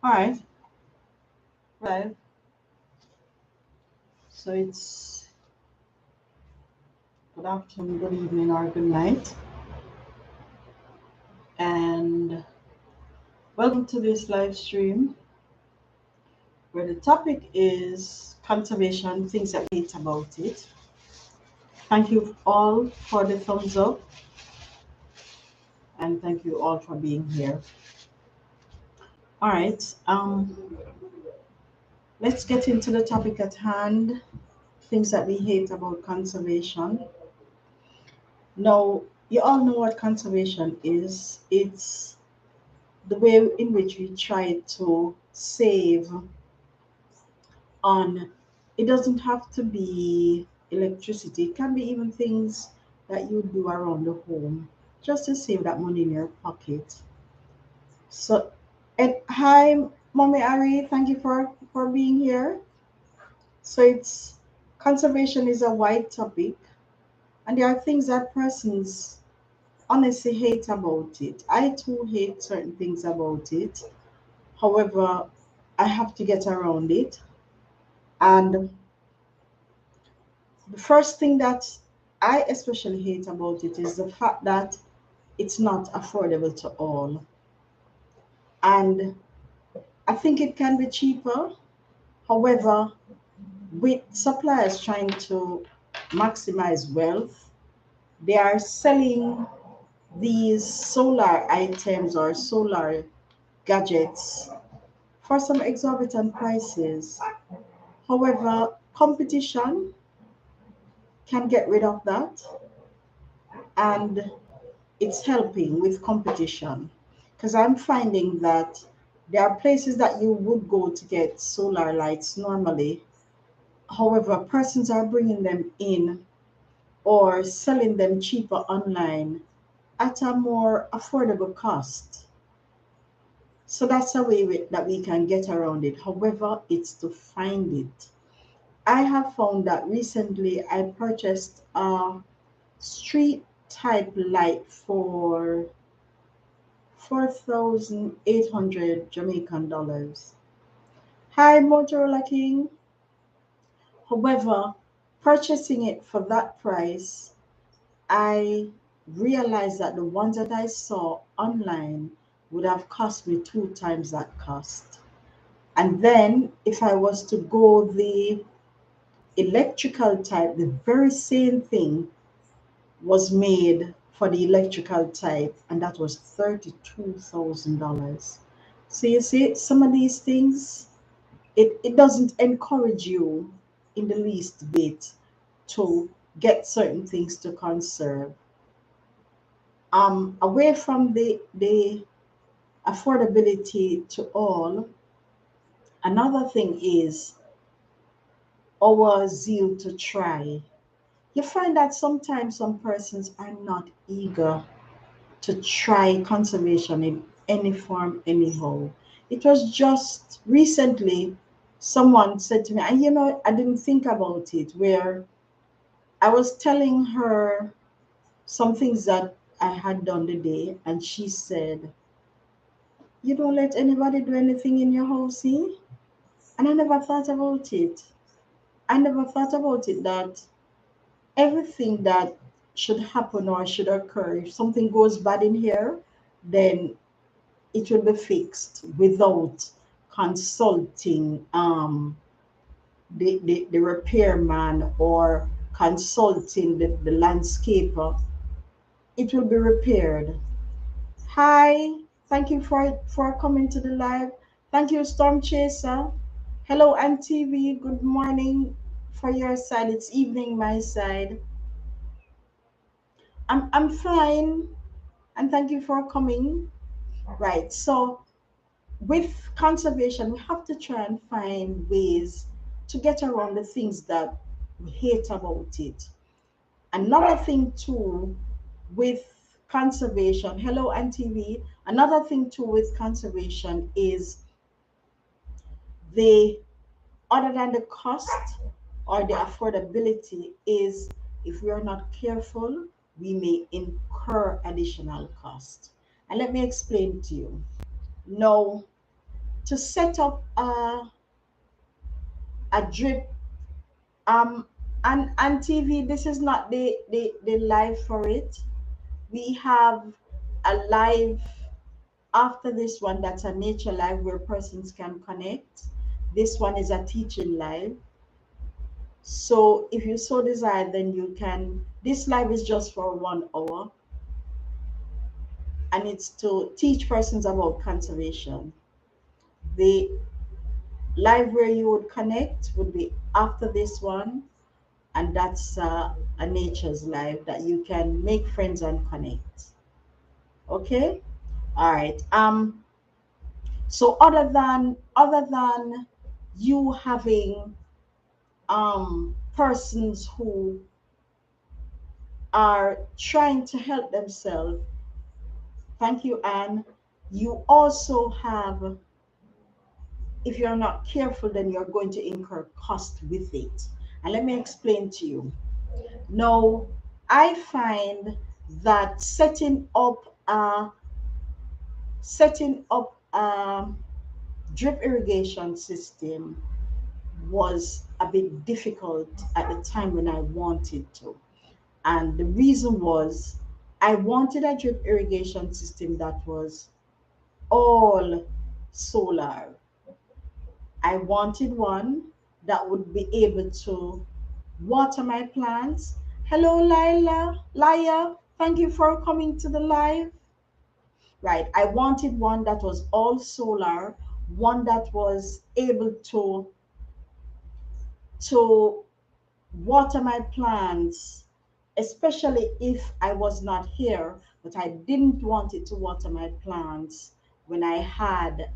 All right. Right. So it's good afternoon, good evening, or good night. And welcome to this live stream where the topic is conservation, things that we hate about it. Thank you all for the thumbs up and thank you all for being here. All right. Let's get into the topic at hand, things that we hate about conservation. Now, you all know what conservation is. It's the way in which we try to save on, it doesn't have to be electricity, it can be even things that you do around the home just to save that money in your pocket. So, and hi, Mommy Ari, thank you for being here. So, it's conservation is a wide topic, and there are things that persons honestly hate about it. I too hate certain things about it. However, I have to get around it. And the first thing that I especially hate about it is the fact that it's not affordable to all. And I think it can be cheaper. However, with suppliers trying to maximize wealth, they are selling these solar items or solar gadgets for some exorbitant prices. However, competition can get rid of that, and it's helping with competition because I'm finding that there are places that you would go to get solar lights normally. However, persons are bringing them in or selling them cheaper online at a more affordable cost. So that's a way that we can get around it. However, it's to find it. I have found that recently I purchased a street type light for 4,800 Jamaican dollars. Hi, Motorola King. However, purchasing it for that price, I realized that the ones that I saw online would have cost me two times that cost. And then if I was to go the electrical type, the very same thing was made for the electrical type, and that was $32,000. So you see, some of these things, it doesn't encourage you in the least bit to get certain things to conserve. Away from the affordability to all, another thing is our zeal to try. You find that sometimes some persons are not eager to try conservation in any form, anyhow. It was just recently someone said to me, and I didn't think about it, where I was telling her some things that I had done the day, and she said, "You don't let anybody do anything in your house, eh?" And I never thought about it. I never thought about it that everything that should happen or should occur, if something goes bad in here, then it will be fixed without consulting the repairman or consulting the landscaper. It will be repaired. Hi, thank you for coming to the live. Thank you, Storm Chaser. Hello, MTV. Good morning for your side. It's evening my side. I'm fine, and thank you for coming. Right. So with conservation, we have to try and find ways to get around the things that we hate about it. Another thing too with conservation, hello NTV. Another thing too with conservation is the other than the cost or the affordability is if we are not careful, we may incur additional cost. And let me explain to you. No, to set up a drip and TV. This is not the live for it. We have a live after this one that's a nature live where persons can connect. This one is a teaching live. So if you so desire, then you can. This live is just for 1 hour, and it's to teach persons about conservation. The live where you would connect would be after this one, and that's a nature's live that you can make friends and connect. Okay, all right. So other than you having persons who are trying to help themselves, thank you, Anne. You also have, if you're not careful, then you're going to incur cost with it. And let me explain to you. Now, I find that setting up a drip irrigation system was a bit difficult at the time when I wanted to. And the reason was I wanted a drip irrigation system that was all solar. I wanted one that would be able to water my plants. Hello, Laya. Thank you for coming to the live. Right. I wanted one that was all solar, one that was able to water my plants, especially if I was not here, but I didn't want it to water my plants when I had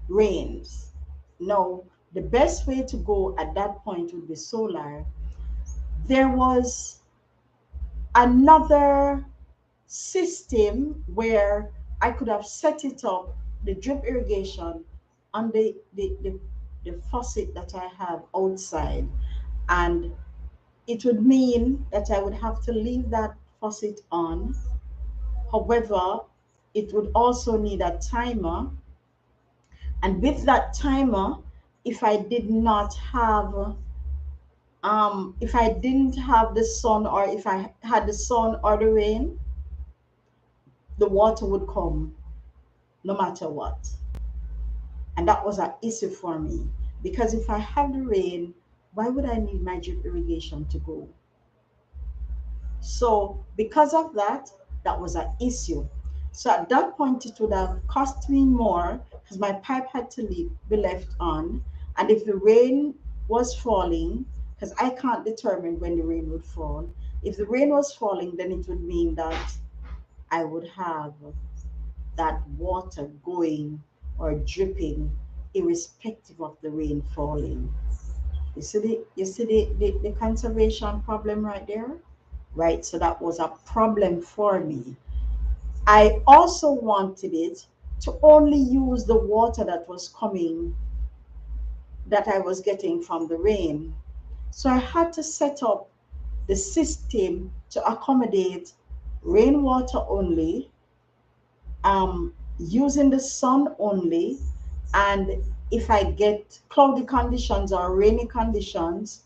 rains. No, the best way to go at that point would be solar. There was another system where I could have set it up, the drip irrigation, on the faucet that I have outside. And it would mean that I would have to leave that faucet on. However, it would also need a timer. And with that timer, if I did not have if I didn't have the sun, or if I had the sun or the rain, the water would come no matter what. And that was an issue for me, because if I have the rain, why would I need my drip irrigation to go? So because of that, that was an issue. So at that point, it would have cost me more because my pipe had to be left on. And if the rain was falling, because I can't determine when the rain would fall, if the rain was falling, then it would mean that I would have that water going or dripping irrespective of the rain falling. You see the conservation problem right there? Right? So that was a problem for me. I also wanted it to only use the water that was coming, that I was getting from the rain. So I had to set up the system to accommodate rainwater only, using the sun only, and if I get cloudy conditions or rainy conditions,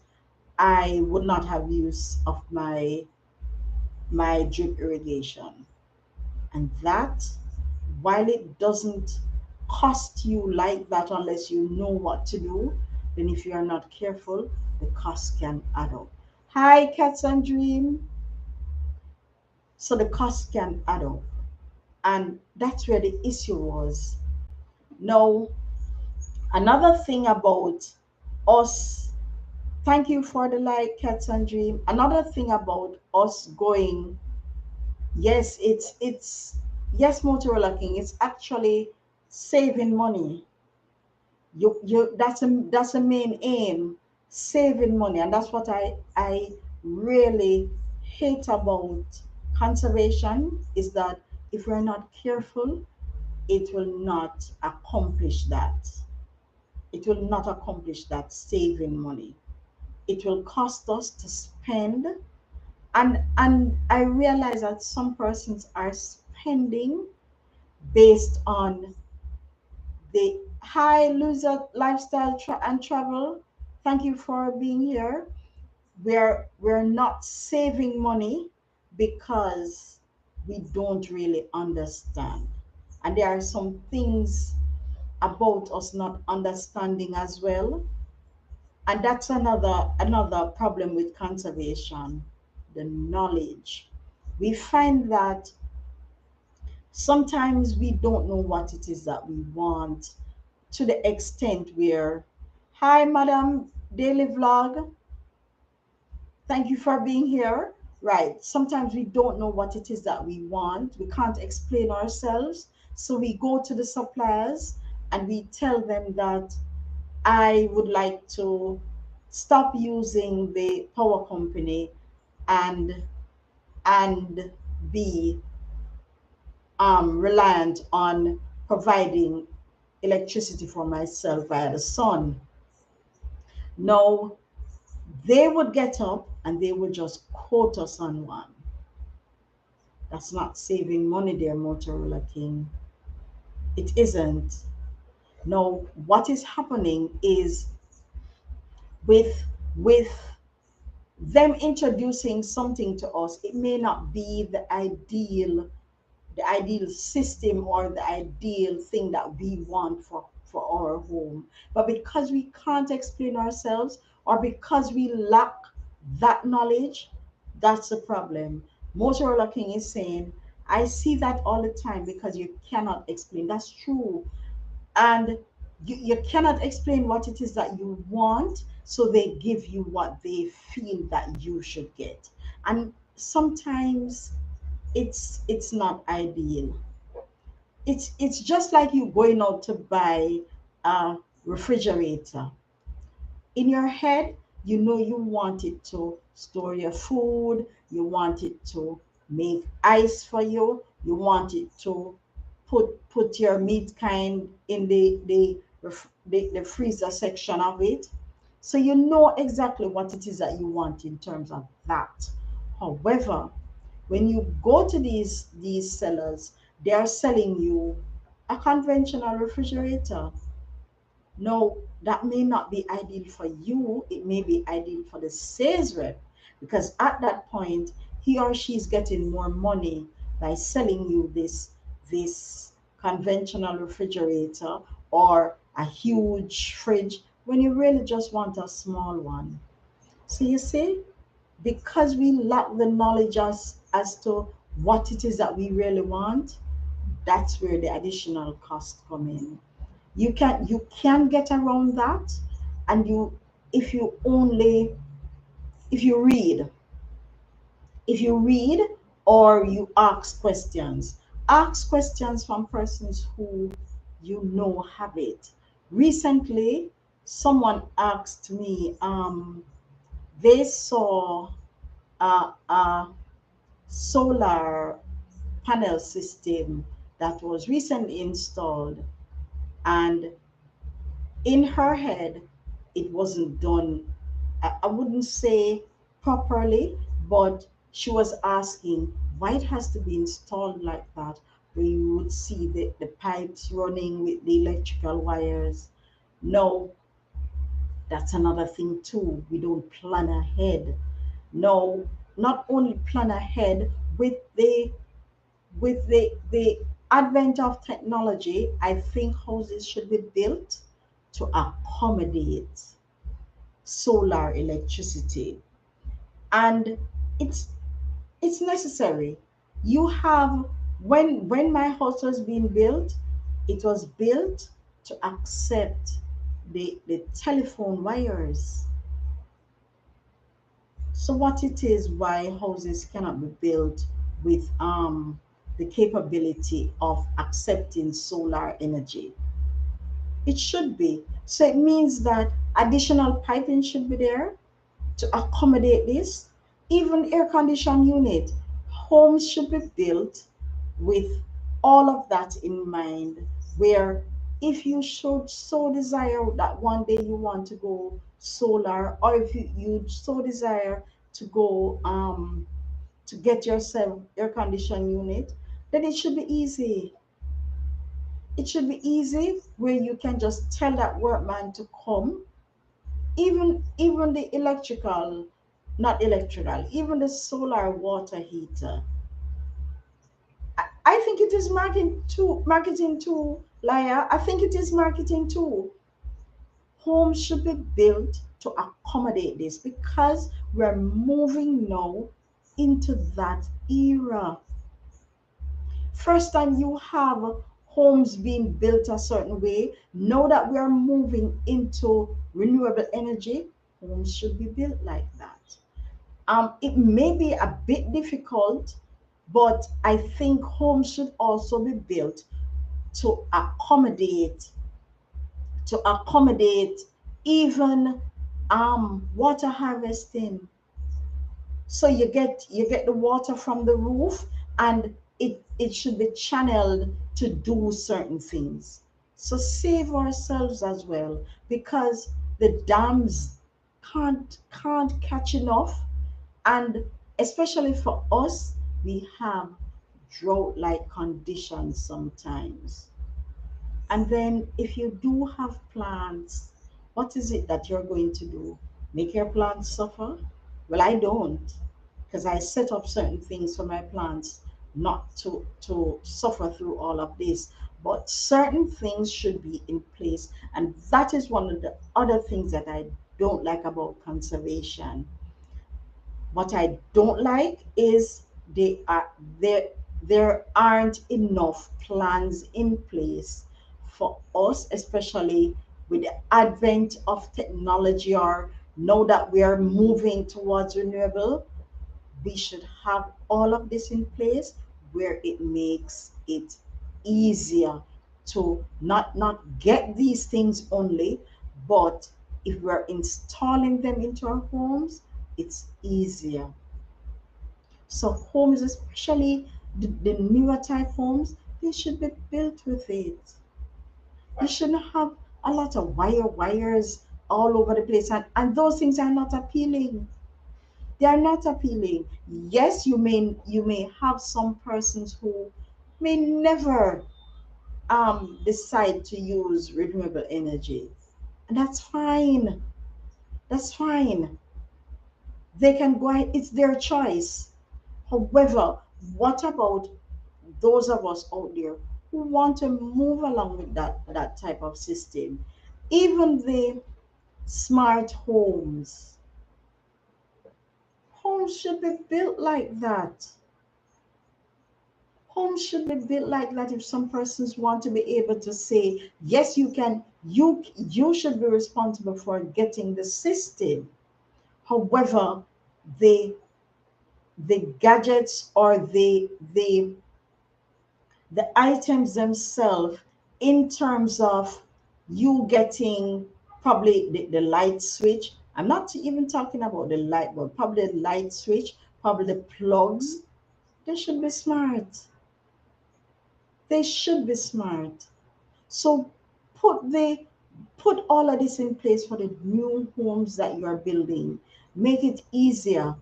I would not have use of my drip irrigation. And that, while it doesn't cost you like that unless you know what to do, then if you are not careful, the cost can add up. Hi, Cats and Dream. So the cost can add up. And that's where the issue was. Now, another thing about us, thank you for the like, Cats and Dream. Another thing about us going, yes, it's yes, Motorola King, it's actually saving money. You that's a main aim, saving money. And that's what I really hate about conservation, is that if we're not careful, it will not accomplish that. It will not accomplish that saving money. It will cost us to spend And I realize that some persons are spending based on the high loser lifestyle and travel. Thank you for being here. We're not saving money because we don't really understand, and there are some things about us not understanding as well. And that's another problem with conservation, the knowledge. We find that sometimes we don't know what it is that we want, to the extent where, hi madam, daily vlog, thank you for being here. Right, sometimes we don't know what it is that we want, we can't explain ourselves, so we go to the suppliers and we tell them that I would like to stop using the power company and and be reliant on providing electricity for myself via the sun. No, they would get up and they would just quote us on one. That's not saving money there, Motorola King. It isn't. No, what is happening is with with them introducing something to us, it may not be the ideal system or the ideal thing that we want for our home. But because we can't explain ourselves, or because we lack that knowledge, that's the problem. Motorola King is saying, I see that all the time because you cannot explain. That's true. And you cannot explain what it is that you want, so they give you what they feel that you should get. And sometimes it's not ideal. It's just like you going out to buy a refrigerator. In your head, you know you want it to store your food, you want it to make ice for you, you want it to put your meat kind in the freezer section of it. So you know exactly what it is that you want in terms of that. However, when you go to these sellers, they are selling you a conventional refrigerator. No, that may not be ideal for you. It may be ideal for the sales rep, because at that point, he or she is getting more money by selling you this conventional refrigerator or a huge fridge when you really just want a small one. So you see, because we lack the knowledge as to what it is that we really want, that's where the additional costs come in. You can get around that, and you if you only if you read if you read or you ask questions from persons who you know have it. Recently, someone asked me, they saw a solar panel system that was recently installed, and in her head it wasn't done, I wouldn't say properly, but she was asking why it has to be installed like that, where you would see the pipes running with the electrical wires. No, that's another thing too. We don't plan ahead. No, not only plan ahead, with the advent of technology, I think houses should be built to accommodate solar electricity. And it's it's necessary. You have when my house was being built, it was built to accept the telephone wires. So what it is, why houses cannot be built with the capability of accepting solar energy. It should be. So it means that additional piping should be there to accommodate this. Even air conditioned unit, homes should be built with all of that in mind, where if you should so desire that one day you want to go solar, or if you so desire to go to get yourself air condition unit, then it should be easy. It should be easy where you can just tell that workman to come. Even the electrical, not electrical, even the solar water heater. I think it is marketing too, Liar. I think it is marketing too. Homes should be built to accommodate this because we're moving now into that era. First time you have homes being built a certain way. Now that we are moving into renewable energy, homes should be built like that. It may be a bit difficult, but I think homes should also be built to accommodate even water harvesting. So you get the water from the roof, and it should be channeled to do certain things. So save ourselves as well, because the dams can't catch enough. And especially for us, we have drought like conditions sometimes. And then if you do have plants, what is it that you're going to do? Make your plants suffer? Well, I don't, because I set up certain things for my plants not to suffer through all of this. But certain things should be in place. And that is one of the other things that I don't like about conservation. What I don't like is they are there there aren't enough plans in place for us, especially with the advent of technology, or now that we are moving towards renewable. We should have all of this in place where it makes it easier to not get these things only, but if we're installing them into our homes, it's easier. So homes, especially the newer type homes, they should be built with it. You shouldn't have a lot of wires all over the place, and those things are not appealing. They are not appealing. Yes, you may have some persons who may never decide to use renewable energy, and that's fine. That's fine. They can go ahead, it's their choice. However, what about those of us out there who want to move along with that type of system? Even the smart homes should be built like that. Homes should be built like that. If some persons want to be able to say, yes, you can, you should be responsible for getting the system. However, the the gadgets, or the items themselves, in terms of you getting probably the light switch. I'm not even talking about the light bulb, probably the light switch, probably the plugs. They should be smart. They should be smart. So put the put all of this in place for the new homes that you are building. Make it easier.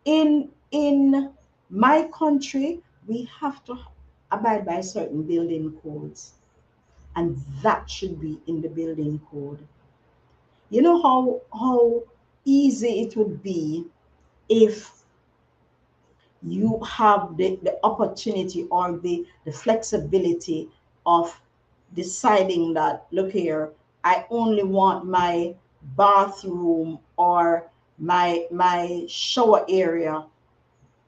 In my country, we have to abide by certain building codes, and that should be in the building code. You know how easy it would be if you have the opportunity, or the flexibility of deciding that, look here, I only want my bathroom or my shower area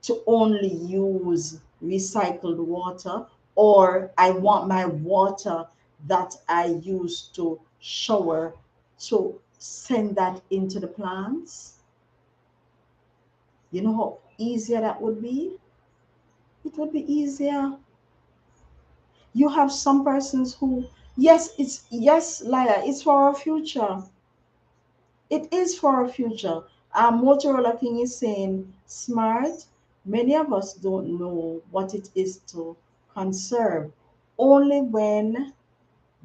to only use recycled water, or I want my water that I use to shower to send that into the plants. You know how easier that would be? It would be easier. You have some persons who, yes, yes, Lila, it's for our future. It is for our future. Motorola King is saying smart. Many of us don't know what it is to conserve. Only when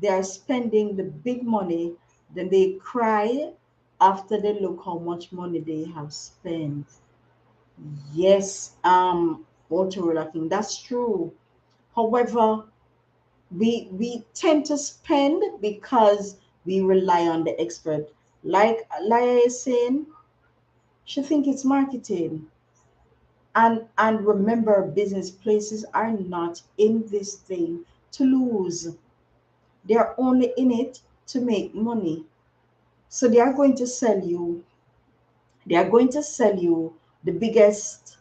they are spending the big money, then they cry after they look how much money they have spent. Yes, Motorola King, that's true. However, we tend to spend because we rely on the expert. Like Laya is saying, she think it's marketing. And remember, business places are not in this thing to lose. They are only in it to make money. So they are going to sell you, they are going to sell you the biggest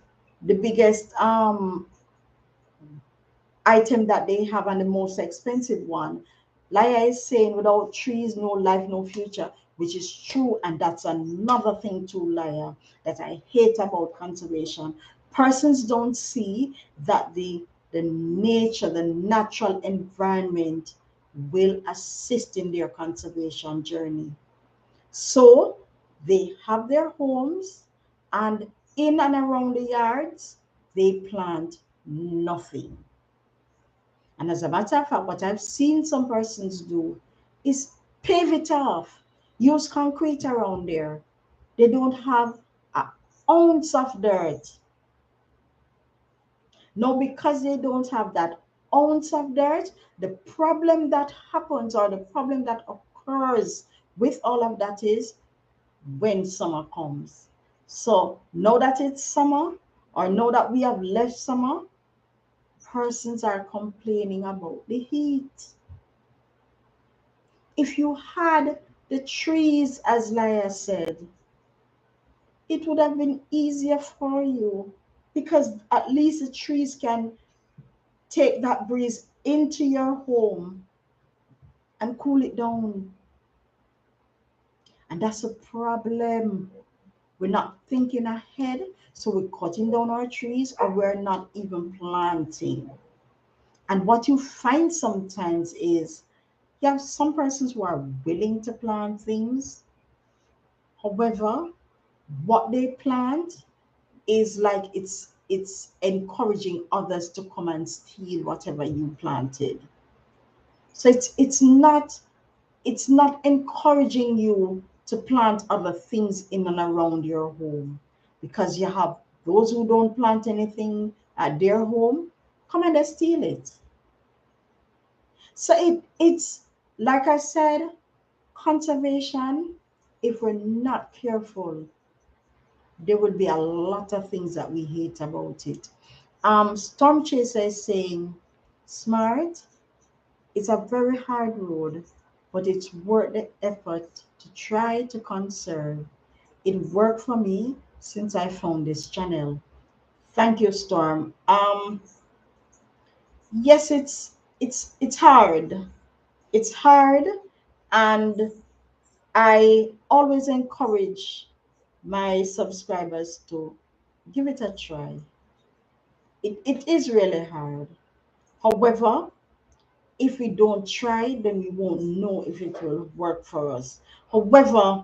item that they have, and the most expensive one. Laya is saying without trees, no life, no future, which is true. And that's another thing too, Laya, that I hate about conservation. Persons don't see that the nature, the natural environment will assist in their conservation journey. So they have their homes, and in and around the yards, they plant nothing. And as a matter of fact, what I've seen some persons do is pave it off, use concrete around there. They don't have an ounce of dirt. Now, because they don't have that ounce of dirt, the problem that happens, or the problem that occurs with all of that, is when summer comes. So now that it's summer, or now that we have left summer, persons are complaining about the heat. If you had the trees, as Laya said, it would have been easier for you, because at least the trees can take that breeze into your home and cool it down. And that's a problem. We're not thinking ahead, so we're cutting down our trees, or we're not even planting. And what you find sometimes is you have some persons who are willing to plant things. However, what they plant is like it's encouraging others to come and steal whatever you planted. So it's not encouraging you to plant other things in and around your home, because you have those who don't plant anything at their home come and they steal it. So it's like I said, conservation, if we're not careful, there will be a lot of things that we hate about it. Storm Chaser is saying, smart, it's a very hard road, but it's worth the effort to try to conserve. It worked for me since I found this channel. Thank you, Storm. Yes, it's hard. It's hard, and I always encourage my subscribers to give it a try. It is really hard. However, if we don't try, then we won't know if it will work for us. However,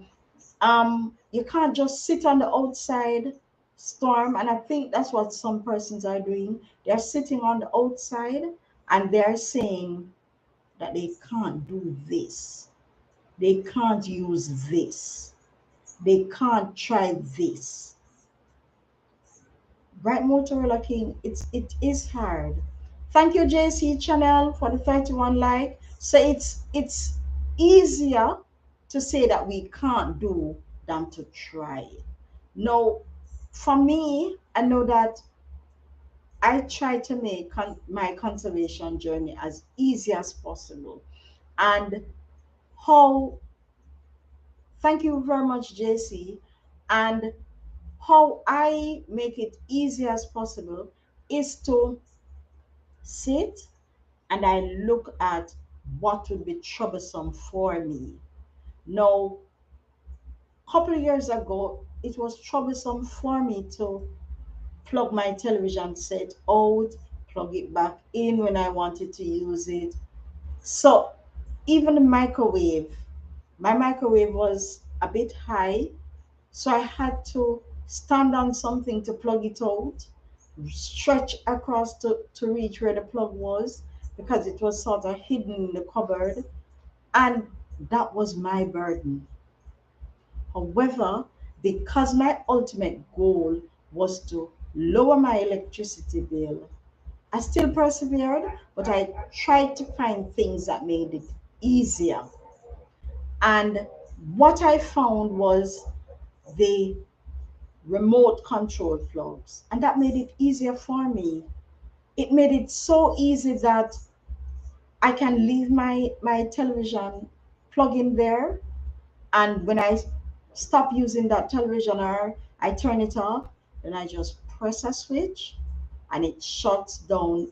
you can't just sit on the outside, Storm, and I think that's what some persons are doing. They're sitting on the outside, and they're saying that they can't do this, they can't use this, they can't try this. Right, Motorola King, it is hard. Thank you, JC Channel, for the 31 like. So it's easier to say that we can't do than to try it. Now, for me, I know that I try to make my conservation journey as easy as possible. And how, thank you very much, JC. And how I make it easy as possible is to sit and I look at what would be troublesome for me. Now, a couple of years ago, it was troublesome for me to plug my television set out, plug it back in when I wanted to use it. So, even the microwave, my microwave was a bit high, so I had to stand on something to plug it out, stretch across to reach where the plug was, because it was sort of hidden in the cupboard. And that was my burden. However, because my ultimate goal was to lower my electricity bill. I still persevered, but I tried to find things that made it easier. And what I found was the remote control plugs, and that made it easier for me. It made it so easy that I can leave my television plug in there, and when I stop using that television or I turn it off, then I just press a switch and it shuts down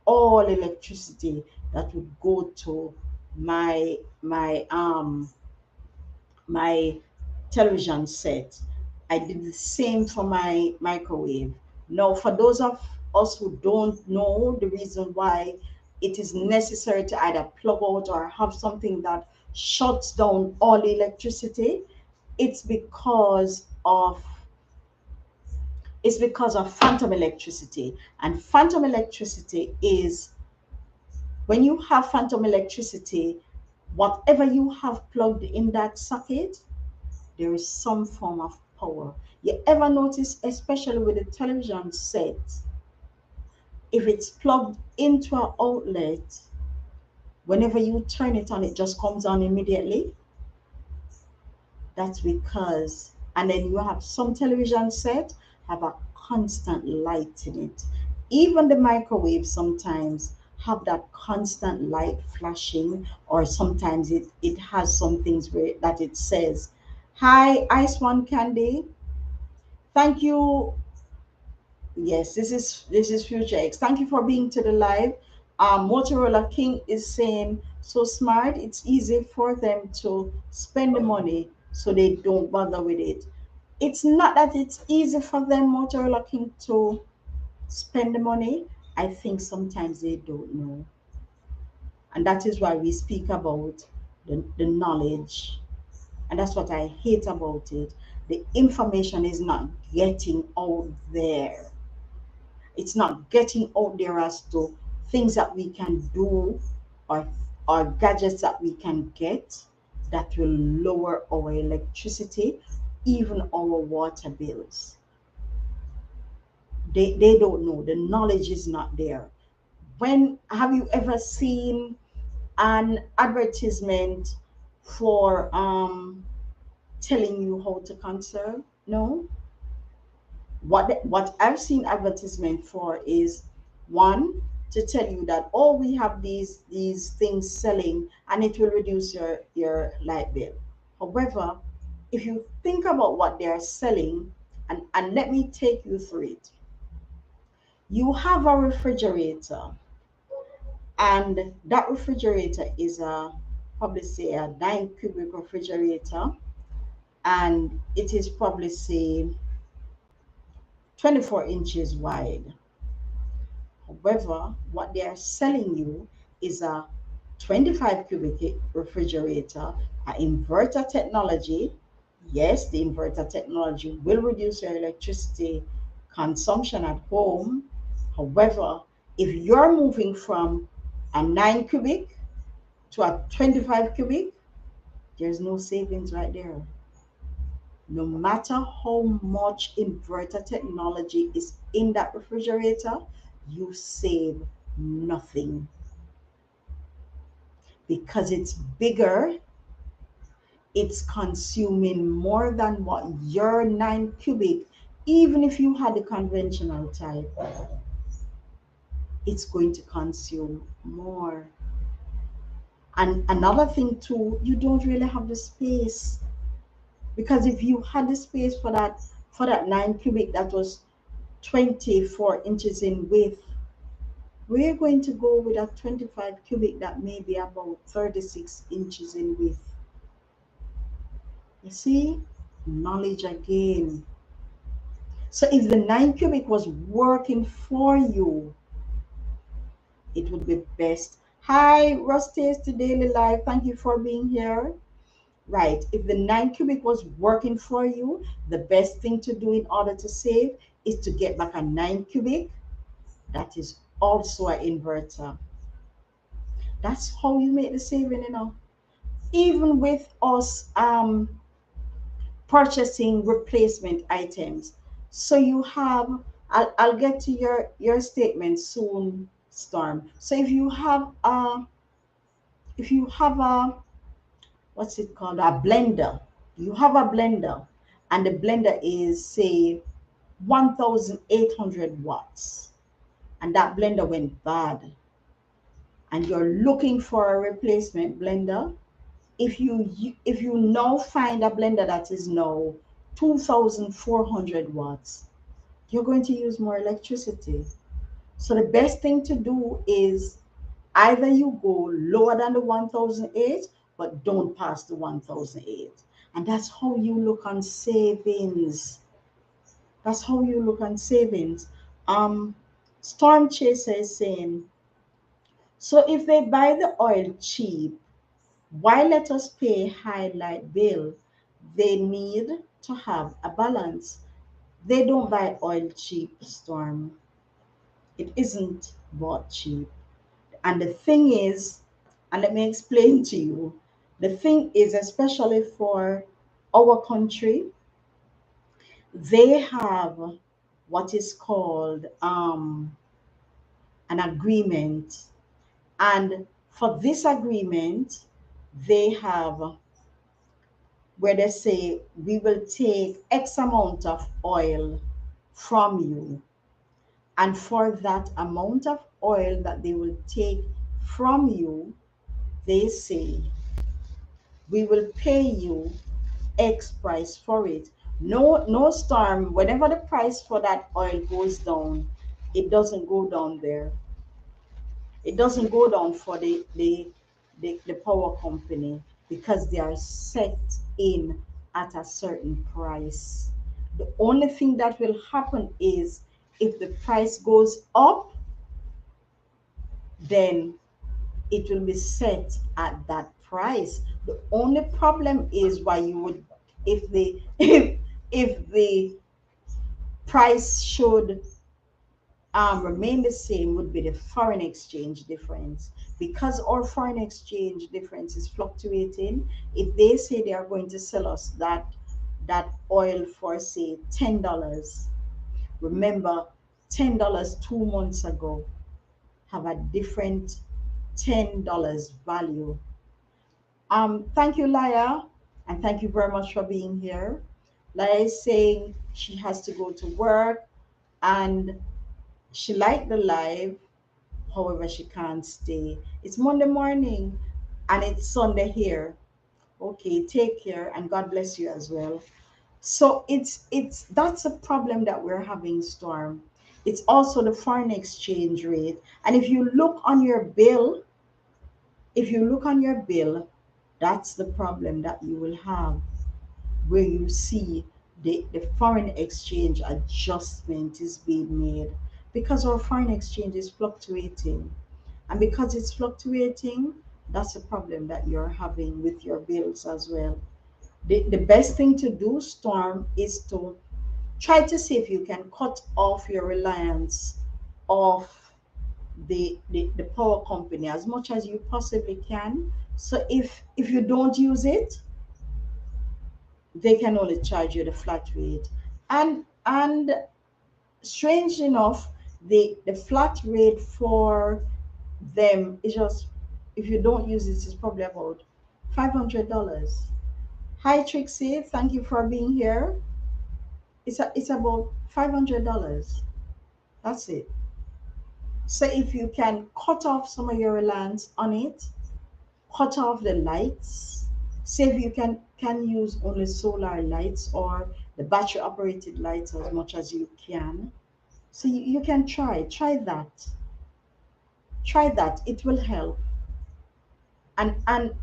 all electricity that would go to my television set. I did the same for my microwave. Now, for those of us who don't know the reason why it is necessary to either plug out or have something that shuts down all electricity, it's because of phantom electricity. And phantom electricity is when you have phantom electricity, whatever you have plugged in that socket, there is some form of power. You ever notice, especially with the television set, if it's plugged into an outlet, whenever you turn it on, it just comes on immediately? That's because, and then you have some television set have a constant light in it. Even the microwave sometimes have that constant light flashing, or sometimes it has some things where that it says, "Hi, Ice One Candy. Thank you." Yes, this is Future X. Thank you for being to the live. Motorola King is saying, so smart. It's easy for them to spend the money, so they don't bother with it. It's not that it's easy for them, Motorola King, to spend the money. I think sometimes they don't know, and that is why we speak about the knowledge. And that's what I hate about it. The information is not getting out there. It's not getting out there as to things that we can do, or gadgets that we can get that will lower our electricity, even our water bills. They don't know. The knowledge is not there. When have you ever seen an advertisement for telling you how to conserve? No. What I've seen advertisement for is, one, to tell you that, oh, we have these things selling and it will reduce your light bill. However, if you think about what they are selling, and let me take you through it. You have a refrigerator, and that refrigerator is a, probably say, a 9 cubic refrigerator, and it is probably say 24 inches wide. However, what they are selling you is a 25 cubic refrigerator, an inverter technology. Yes, the inverter technology will reduce your electricity consumption at home. However, if you're moving from a 9 cubic to a 25 cubic, there's no savings right there. No matter how much inverter technology is in that refrigerator, you save nothing, because it's bigger, it's consuming more than what your 9 cubic, even if you had the conventional type, it's going to consume more. And another thing too, you don't really have the space, because if you had the space for that 9 cubic that was 24 inches in width, we're going to go with a 25 cubic that may be about 36 inches in width. You see, knowledge again. So if the 9 cubic was working for you, it would be best. Hi, Rusty's to Daily Life. Thank you for being here. Right. If the 9 cubic was working for you, the best thing to do in order to save is to get back a 9 cubic that is also an inverter. That's how you make the saving, you know. Even with us purchasing replacement items, So you have, I'll get to your statement soon, Storm. So if you have a, what's it called, a blender, you have a blender, and the blender is say 1800 watts, and that blender went bad, and you're looking for a replacement blender. If you now find a blender that is now 2400 watts, you're going to use more electricity. So the best thing to do is either you go lower than the 1008, but don't pass the 1008. And that's how you look on savings. That's how you look on savings. Um, Storm Chaser is saying, so if they buy the oil cheap, why let us pay high light bill? They need to have a balance. They don't buy oil cheap, Storm. It isn't bought cheap. And the thing is, and let me explain to you, the thing is, especially for our country, they have what is called an agreement. And for this agreement, they have where they say, we will take X amount of oil from you. And for that amount of oil that they will take from you, they say, we will pay you X price for it. No, no, Storm, whenever the price for that oil goes down, it doesn't go down there. It doesn't go down for the power company, because they are set in at a certain price. The only thing that will happen is if the price goes up, then it will be set at that price. The only problem is why you would, if the if the price should remain the same, would be the foreign exchange difference. Because our foreign exchange difference is fluctuating, if they say they are going to sell us that oil for say $10, remember $10 2 months ago have a different $10 value. Thank you, Laya, and thank you very much for being here. Laya is saying she has to go to work and she liked the live, however, she can't stay. It's Monday morning and it's Sunday here. Okay, take care and God bless you as well. So it's that's a problem that we're having, Storm. It's also the foreign exchange rate. And if you look on your bill, that's the problem that you will have, where you see the foreign exchange adjustment is being made because our foreign exchange is fluctuating. And because it's fluctuating, that's a problem that you're having with your bills as well. The best thing to do, Storm, is to try to see if you can cut off your reliance of the power company as much as you possibly can. So if you don't use it, they can only charge you the flat rate. And strange enough, the flat rate for them is just, if you don't use it, it's probably about $500. Hi Trixie, thank you for being here. It's about $500. That's it. So if you can cut off some of your reliance on it, cut off the lights, say if you can use only solar lights or the battery operated lights as much as you can. So you can try that, it will help. And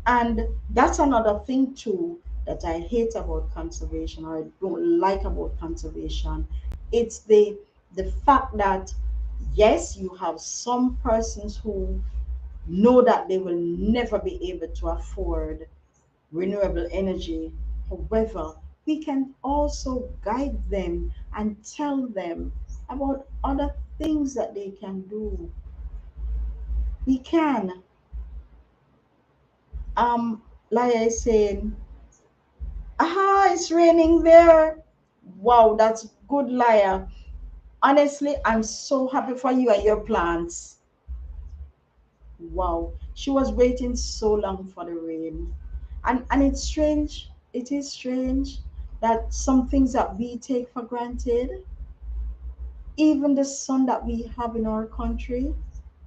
that's another thing too that I hate about conservation, or I don't like about conservation. It's the fact that, yes, you have some persons who know that they will never be able to afford renewable energy. However, we can also guide them and tell them about other things that they can do. We can. Like I saying, aha, it's raining there. Wow, that's good liar. Honestly, I'm so happy for you and your plants. Wow, she was waiting so long for the rain. And it's strange, it is strange that some things that we take for granted, even the sun that we have in our country,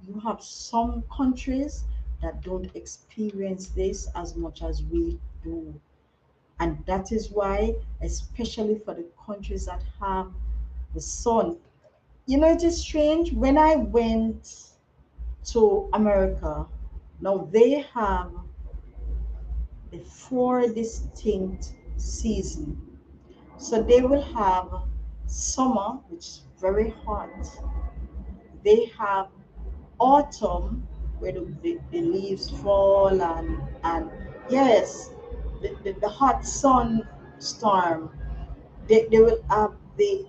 you have some countries that don't experience this as much as we do. And that is why, especially for the countries that have the sun, you know, it is strange. When I went to America, now they have the four distinct seasons. So they will have summer, which is very hot. They have autumn, where the leaves fall, and yes, the hot sun storm. They will have the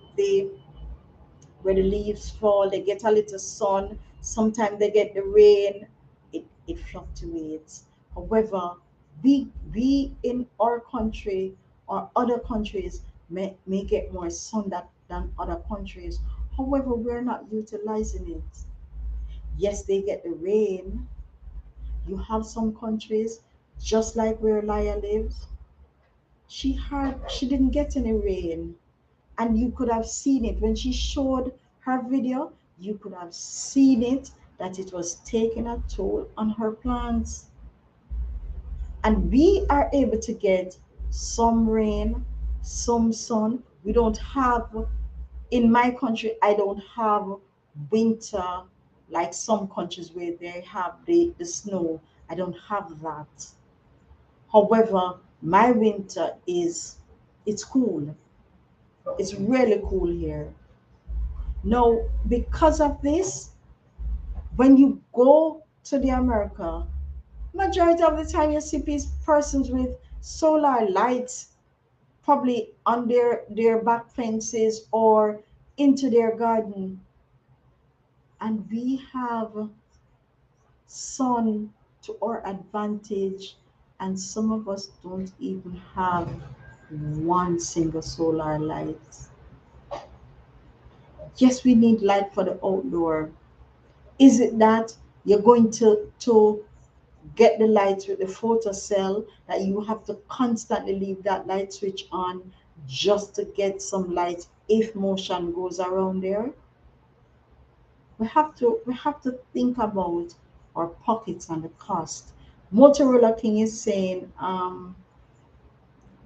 where the leaves fall, they get a little sun, sometimes they get the rain, it fluctuates. However, we in our country or other countries may get more sun than other countries. However, we're not utilizing it. Yes, they get the rain. You have some countries, just like where Laya lives, she didn't get any rain, and you could have seen it when she showed her video. You could have seen it that it was taking a toll on her plants. And we are able to get some rain, some sun. We don't have, in my country, I don't have winter like some countries where they have the snow. I don't have that. However, my winter is, it's cool. It's really cool here. Now, because of this, when you go to the America, majority of the time you see these persons with solar lights probably on their back fences or into their garden. And we have sun to our advantage, and some of us don't even have one single solar light. Yes, we need light for the outdoor. Is it that you're going to get the lights with the photocell that you have to constantly leave that light switch on just to get some light if motion goes around there? We have to think about our pockets and the cost. Motorola King is saying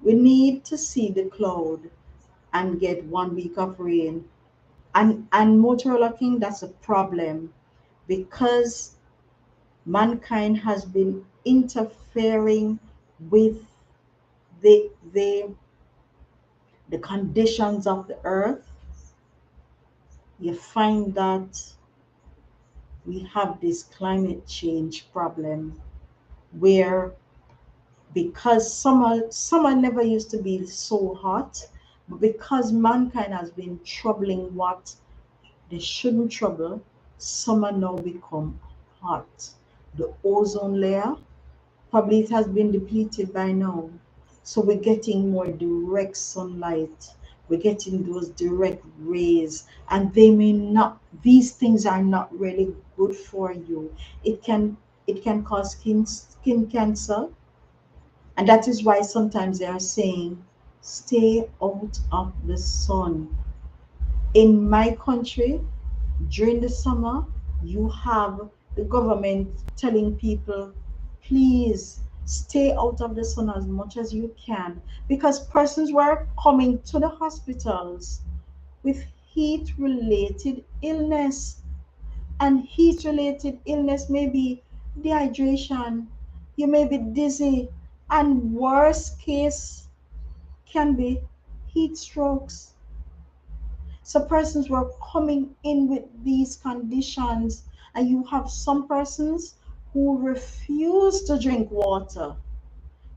we need to see the cloud and get 1 week of rain. And Motorola King, that's a problem because mankind has been interfering with the the the conditions of the earth. You find that we have this climate change problem where, because summer never used to be so hot, but because mankind has been troubling what they shouldn't trouble, summer now become hot. The ozone layer, probably it has been depleted by now. So we're getting more direct sunlight. We're getting those direct rays, and they may not, these things are not really good for you. It can cause skin cancer. And that is why sometimes they are saying, stay out of the sun. In my country, during the summer, you have the government telling people, please stay out of the sun as much as you can, because persons were coming to the hospitals with heat related illness. And heat related illness may be dehydration, you may be dizzy, and worst case can be heat strokes. So persons were coming in with these conditions, and you have some persons who refuse to drink water.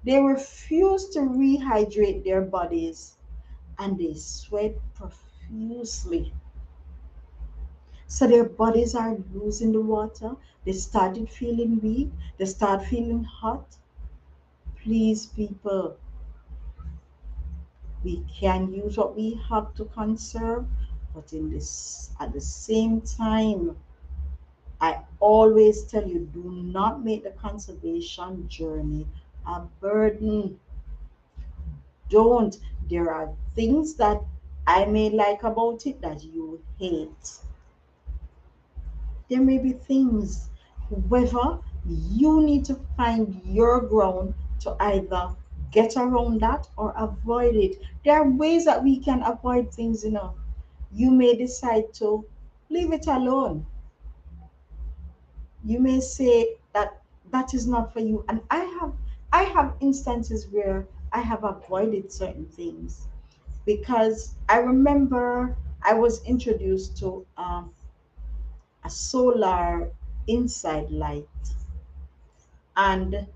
They refuse to rehydrate their bodies, and they sweat profusely. So their bodies are losing the water. They started feeling weak. They start feeling hot. Please, people, We can use what we have to conserve, but in this at the same time, I always tell you, do not make the conservation journey a burden. Don't. There are things that I may like about it that you hate. There may be things. However, you need to find your ground to either get around that or avoid it. There are ways that we can avoid things, you know. You may decide to leave it alone. You may say that that is not for you. And I have instances where I have avoided certain things because I remember I was introduced to a solar inside light, and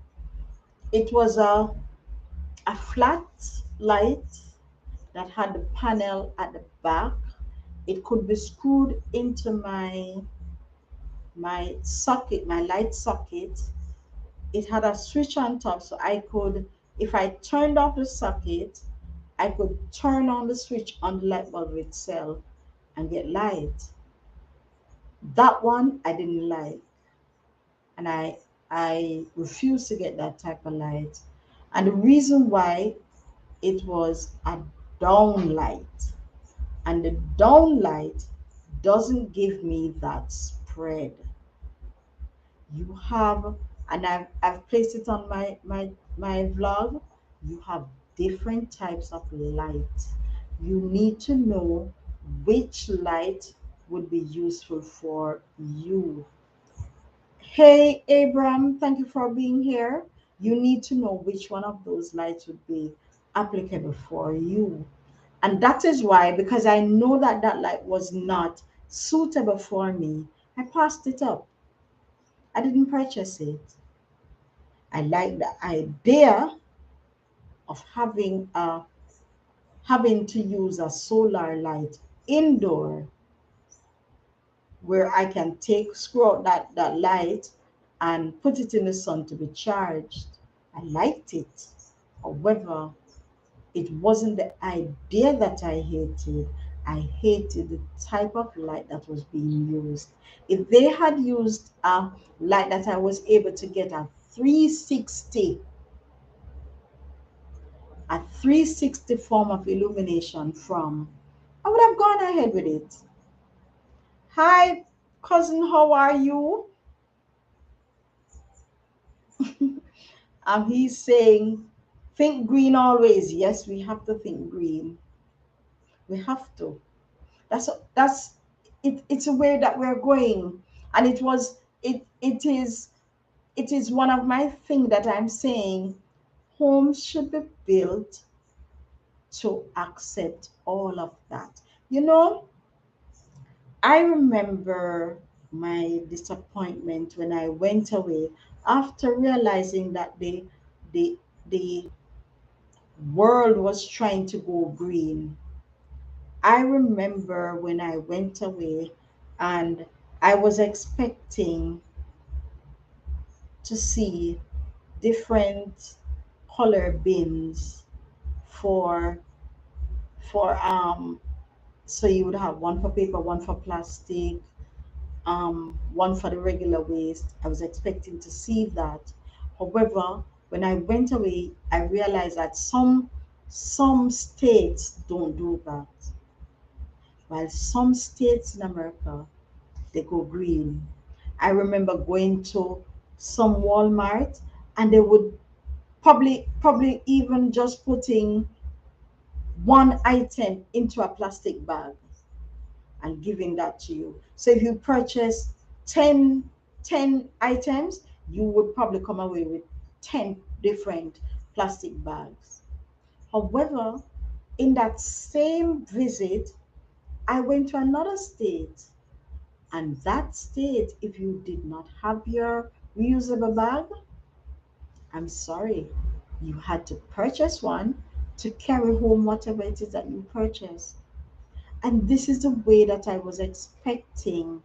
it was a flat light that had the panel at the back. It could be screwed into my socket, my light socket. It had a switch on top, so I could, if I turned off the socket, I could turn on the switch on the light bulb itself and get light. That one I didn't like, and I refused to get that type of light. And the reason why, it was a down light, and the down light doesn't give me that spread. You have, and I've placed it on my vlog. You have different types of light. You need to know which light would be useful for you. Hey Abram, thank you for being here. You need to know which one of those lights would be applicable for you. And that is why, because I know that that light was not suitable for me, I passed it up. I didn't purchase it. I like the idea of having to use a solar light indoor, where I can screw out that light and put it in the sun to be charged. I liked it. However, it wasn't the idea that I hated. I hated the type of light that was being used. If they had used a light that I was able to get 360, a 360 form of illumination from, I would have gone ahead with it. Hi, cousin, how are you? He's saying, think green always. Yes, we have to think green. We have to. That's it. It's a way that we're going, and it is one of my things that I'm saying. Homes should be built to accept all of that. You know, I remember my disappointment when I went away after realizing that the world was trying to go green. I remember when I went away and I was expecting to see different color bins for for so you would have one for paper, one for plastic, one for the regular waste. I was expecting to see that. However, when I went away, I realized that some states don't do that, while some states in America, they go green. I remember going to some Walmart, and they would probably even just putting one item into a plastic bag and giving that to you. So if you purchase 10 10 items, you would probably come away with 10 different plastic bags. However, in that same visit, I went to another state, and that state, if you did not have your reusable bag, I'm sorry, you had to purchase one to carry home whatever it is that you purchased. And this is the way that I was expecting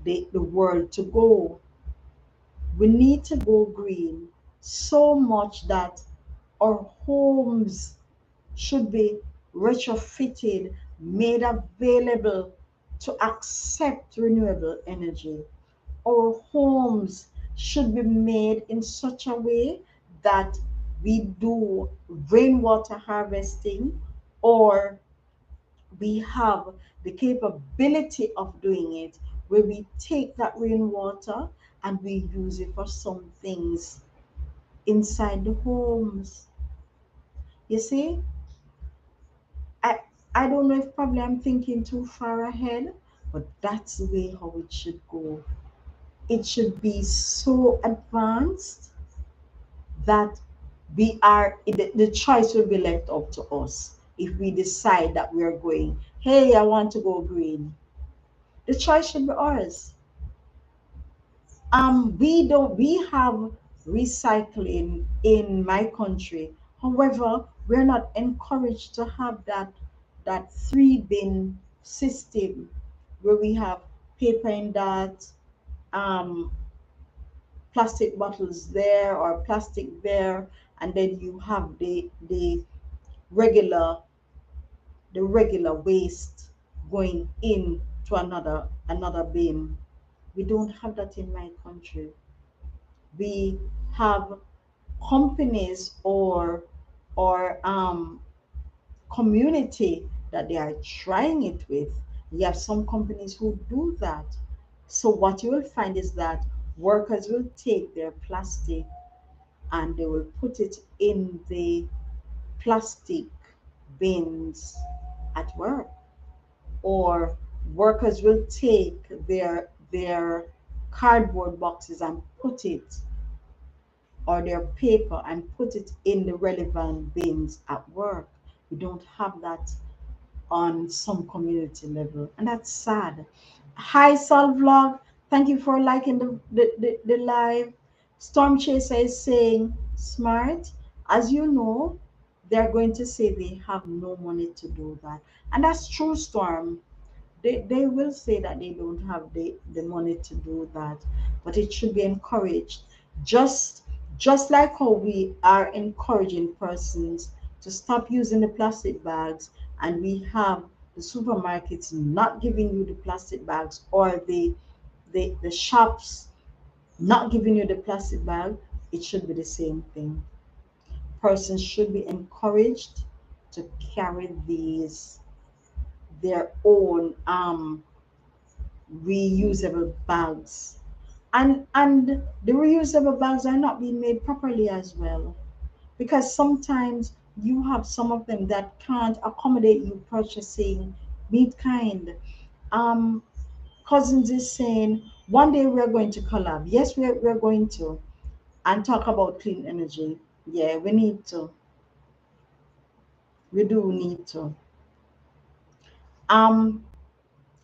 the world to go. We need to go green so much that our homes should be retrofitted, made available to accept renewable energy. Our homes should be made in such a way that we do rainwater harvesting, or we have the capability of doing it, where we take that rainwater and we use it for some things inside the homes. You see, I I don't know if probably I'm thinking too far ahead, but that's the way how it should go. It should be so advanced that the choice will be left up to us. If we decide that we are going, hey, I want to go green, the choice should be ours. We have recycling in my country. However, we're not encouraged to have that three bin system where we have paper in that, um, plastic bottles there or plastic there, and then you have regular the regular waste going in to another bin. We don't have that in my country. We have companies or community that they are trying it with. You have some companies who do that. So what you will find is that workers will take their plastic and they will put it in the plastic bins at work, or workers will take their cardboard boxes and put it, or their paper and put it in the relevant bins at work. We don't have that on some community level, and that's sad. Hi Sol Vlog, thank you for liking the live. Storm Chaser is saying smart. As you know, they're going to say they have no money to do that, and that's true, Storm. They will say that they don't have the money to do that, but it should be encouraged. Just just like how we are encouraging persons to stop using the plastic bags, and we have the supermarkets not giving you the plastic bags, or the shops not giving you the plastic bag, it should be the same thing. Persons should be encouraged to carry these their own reusable bags, and the reusable bags are not being made properly as well, because sometimes you have some of them that can't accommodate you purchasing meat kind. um Cousins is saying one day we're going to collab. Yes, we're going to, and talk about clean energy. Yeah, we need to, we do need to. um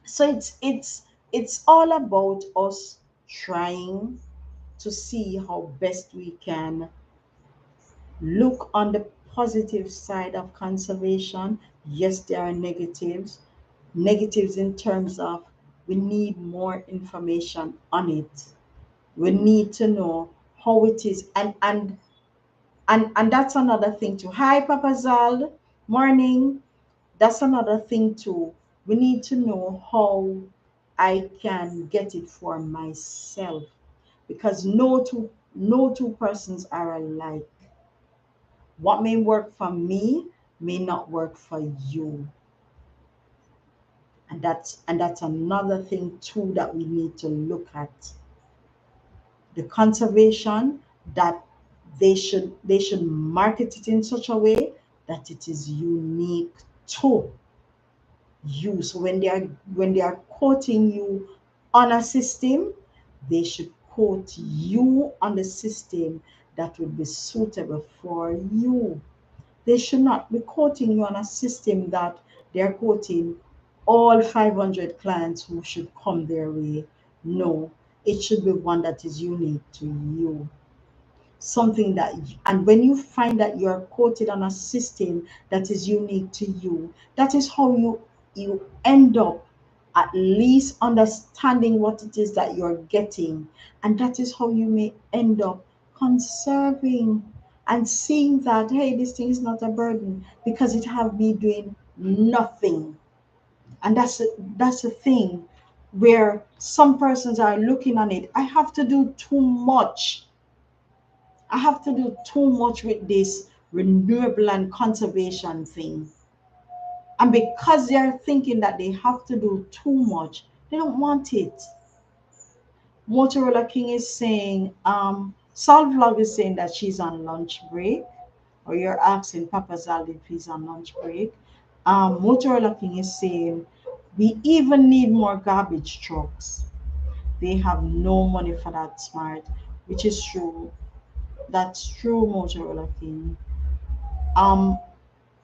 so it's all about us trying to see how best we can look on the positive side of conservation. Yes, there are negatives. Negatives in terms of we need more information on it. We need to know how it is. And that's another thing too. Hi, Papa Zal. Morning. That's another thing too. We need to know how I can get it for myself, because no two persons are alike. What may work for me may not work for you. And that's another thing too that we need to look at. The conservation, that they should market it in such a way that it is unique to you. So when they are quoting you on a system, they should quote you on the system that would be suitable for you. They should not be quoting you on a system that they're quoting all 500 clients who should come their way. No, it should be one that is unique to you. Something that, and when you find that you're quoted on a system that is unique to you, that is how you end up at least understanding what it is that you're getting, and that is how you may end up conserving. and seeing that, hey, this thing is not a burden because it have me doing nothing. And that's the thing where some persons are looking on it. I have to do too much. I have to do too much with this renewable and conservation thing. And because they're thinking that they have to do too much, they don't want it. Motorola King is saying, Salt Vlog is saying that she's on lunch break, or you're asking Papa Zaldi if he's on lunch break. Motorola King is saying, we even need more garbage trucks. They have no money for that smart, which is true. That's true, Motorola King. Um,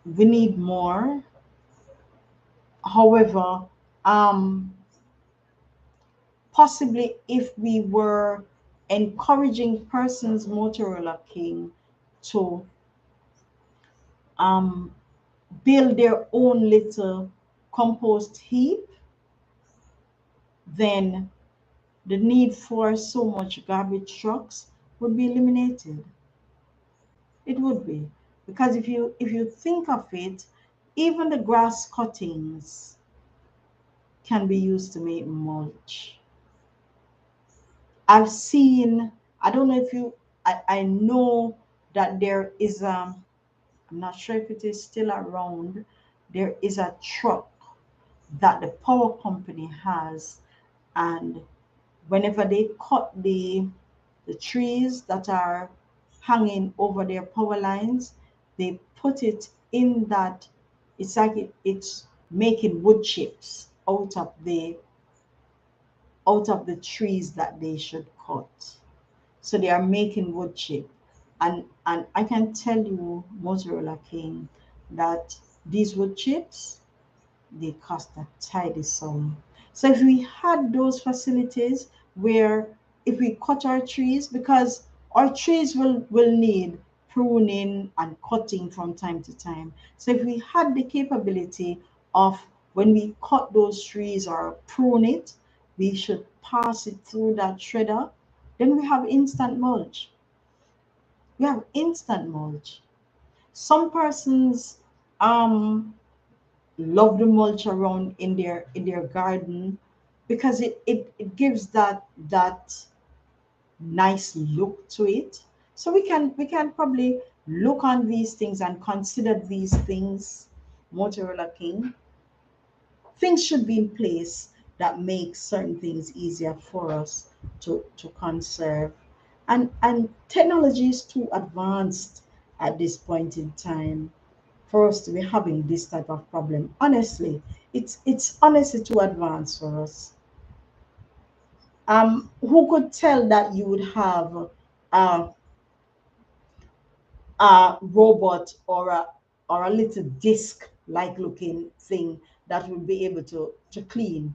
we need more. However, um, possibly if we were encouraging persons, Motorola King, to um, build their own little compost heap, then the need for so much garbage trucks would be eliminated. It would be. Because if you think of it, even the grass cuttings can be used to make mulch. I've seen, I don't know if you, I know that there is I'm not sure if it is still around, there is a truck that the power company has, and whenever they cut the trees that are hanging over their power lines, they put it in that, it's like it's making wood chips out of the trees that they should cut. So they are making wood chip. And I can tell you, Motorola King, that these wood chips, they cost a tidy sum. So if we had those facilities where if we cut our trees, because our trees will need pruning and cutting from time to time. So if we had the capability of, when we cut those trees or prune it, we should pass it through that shredder, then we have instant mulch. We have instant mulch. Some persons love the mulch around in their garden because it gives that nice look to it. So we can probably look on these things and consider these things, Motorola King. Things should be in place that make certain things easier for us to conserve. And technology is too advanced at this point in time for us to be having this type of problem. Honestly, it's honestly too advanced for us. Who could tell that you would have a, a robot or a little disc like looking thing that would be able to clean?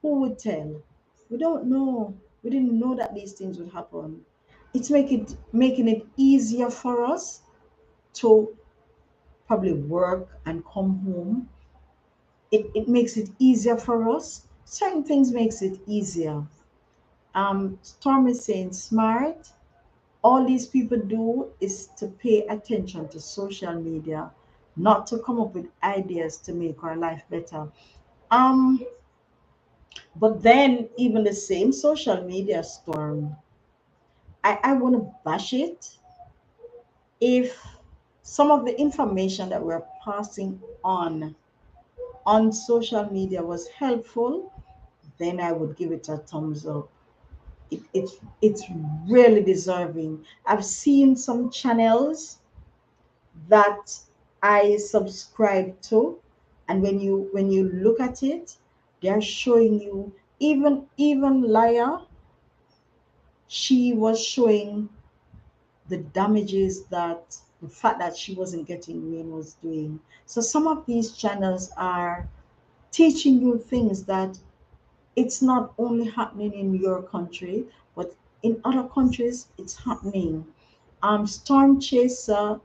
Who would tell? We don't know. We didn't know that these things would happen. It's making it easier for us to probably work and come home. It makes it easier for us. Certain things makes it easier. Storm is saying smart. All these people do is to pay attention to social media, not to come up with ideas to make our life better. Um, but then even the same social media, Storm, I want to bash it if some of the information that we're passing on social media was helpful, then I would give it a thumbs up. It's really deserving. I've seen some channels that I subscribe to, and when you look at it, they're showing you, even Laya, she was showing the damages that the fact that she wasn't getting rain was doing. So some of these channels are teaching you things that it's not only happening in your country, but in other countries it's happening. Storm Chaser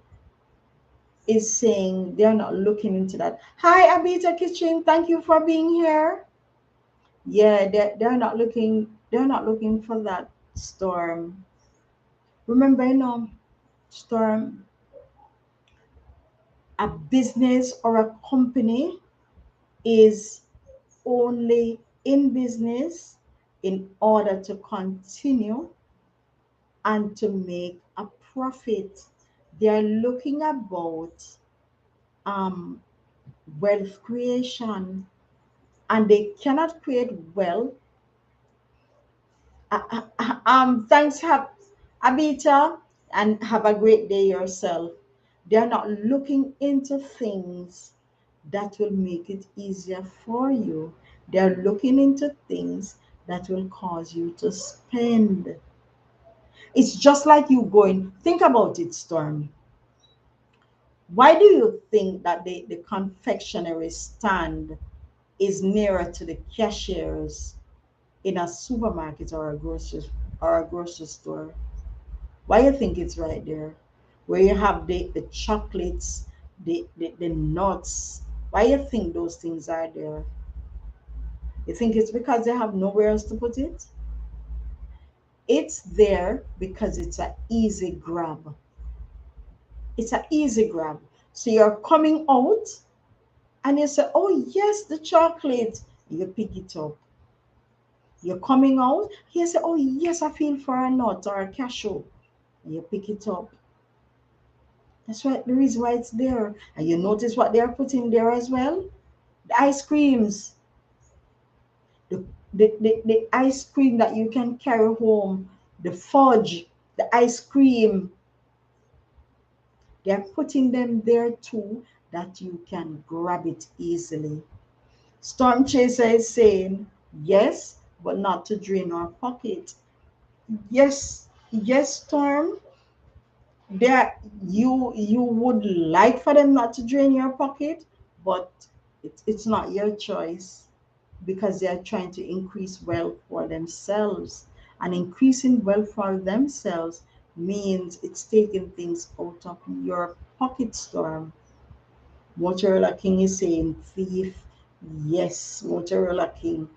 is saying they're not looking into that. Hi, Abita Kitchen, thank you for being here. Yeah, they're not looking for that, Storm. Remember, Storm, a business or a company is only in business in order to continue and to make a profit. They are looking about um, wealth creation, and they cannot create wealth. Thanks, Abita, and have a great day yourself. They are not looking into things that will make it easier for you. They are looking into things that will cause you to spend. It's just like you going, think about it, Storm. Why do you think that the confectionery stand is nearer to the cashiers in a supermarket or a grocery store? Why you think it's right there? Where you have the chocolates, the nuts. Why you think those things are there? You think it's because they have nowhere else to put it? It's there because it's an easy grab. It's an easy grab. So you're coming out and you say, oh yes, the chocolate. You pick it up. You're coming out, you say, oh yes, I feel for a nut or a cashew. And you pick it up. That's right, the reason why it's there. And you notice what they're putting there as well? The ice creams. The ice cream that you can carry home, the fudge, the ice cream. They're putting them there too that you can grab it easily. Storm Chaser is saying, yes, but not to drain our pocket. Yes, yes, Storm. There, you would like for them not to drain your pocket, but it's not your choice because they are trying to increase wealth for themselves. And increasing wealth for themselves means it's taking things out of your pocket, Storm. Motorola King is saying thief. Yes, Motorola King.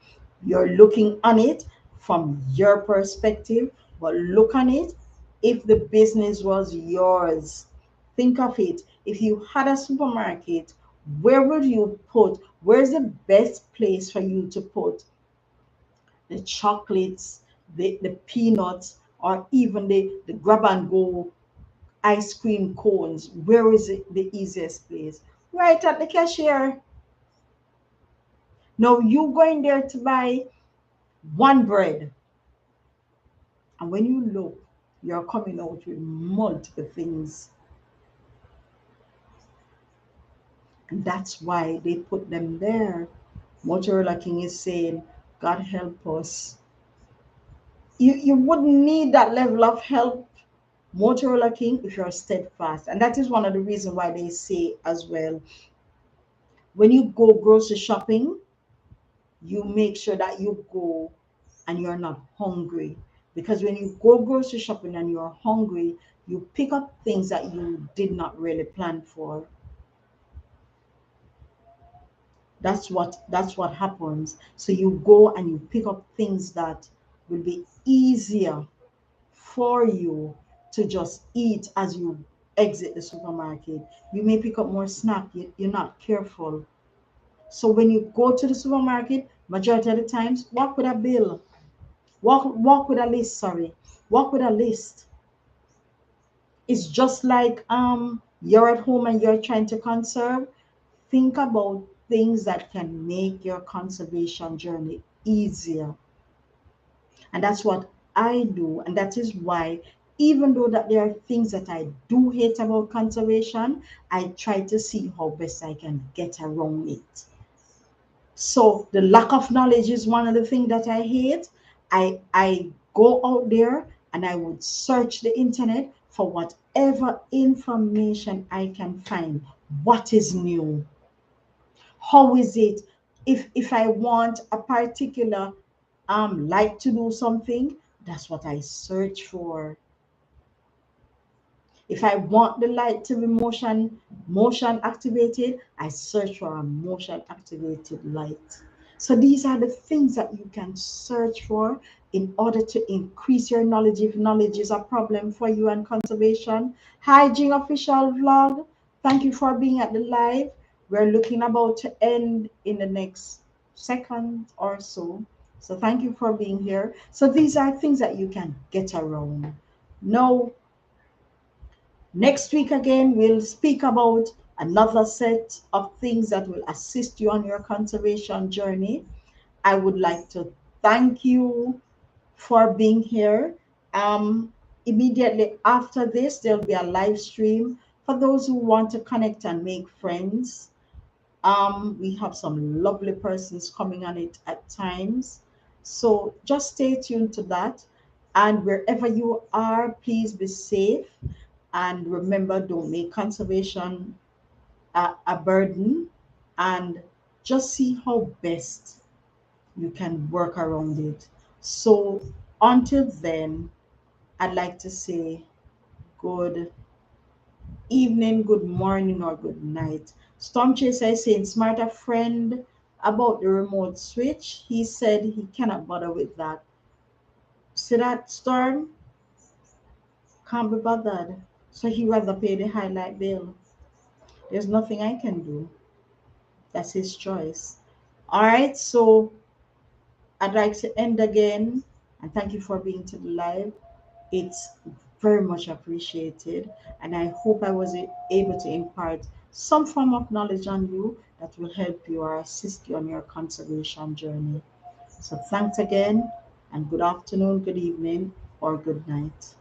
You're looking on it from your perspective, but look on it. If the business was yours, think of it. If you had a supermarket, where would you put? Where's the best place for you to put the chocolates, the peanuts, or even the grab and go ice cream cones? Where is it the easiest place? Right at the cashier. Now you going there to buy one bread, and when you look, you're coming out with multiple things. And that's why they put them there. Motorola King is saying, God help us. You wouldn't need that level of help, Motorola King, if you're steadfast. And that is one of the reasons why they say as well, when you go grocery shopping, you make sure that you go and you're not hungry. Because when you go grocery shopping and you're hungry, you pick up things that you did not really plan for. That's what happens. So you go and you pick up things that will be easier for you to just eat as you exit the supermarket. You may pick up more snack. You're not careful. So when you go to the supermarket, majority of the times, walk with a bill. Walk with a list, sorry. Walk with a list. It's just like you're at home and you're trying to conserve. Think about things that can make your conservation journey easier. And that's what I do. And that is why, even though that there are things that I do hate about conservation, I try to see how best I can get around it. So the lack of knowledge is one of the things that I hate. I go out there and I would search the internet for whatever information I can find. What is new? How is it? If I want a particular like to do something, that's what I search for. If I want the light to be motion activated, I search for a motion activated light. So these are the things that you can search for in order to increase your knowledge if knowledge is a problem for you and conservation. Hi, Jing Official Vlog. Thank you for being at the live. We're looking about to end in the next second or so. So thank you for being here. So these are things that you can get around. Now, next week again, we'll speak about another set of things that will assist you on your conservation journey. I would like to thank you for being here. Immediately after this, there'll be a live stream for those who want to connect and make friends. We have some lovely persons coming on it at times. So just stay tuned to that. And wherever you are, please be safe. And remember, don't make conservation a burden. And just see how best you can work around it. So until then, I'd like to say good evening, good morning, or good night. Storm Chaser is saying, smart a friend about the remote switch. He said he cannot bother with that. See that, Storm? Can't be bothered. So he rather pay the highlight bill. There's nothing I can do. That's his choice. All right, so I'd like to end again and thank you for being to the live. It's very much appreciated, and I hope I was able to impart some form of knowledge on you that will help you or assist you on your conservation journey. So thanks again, and good afternoon, good evening, or good night.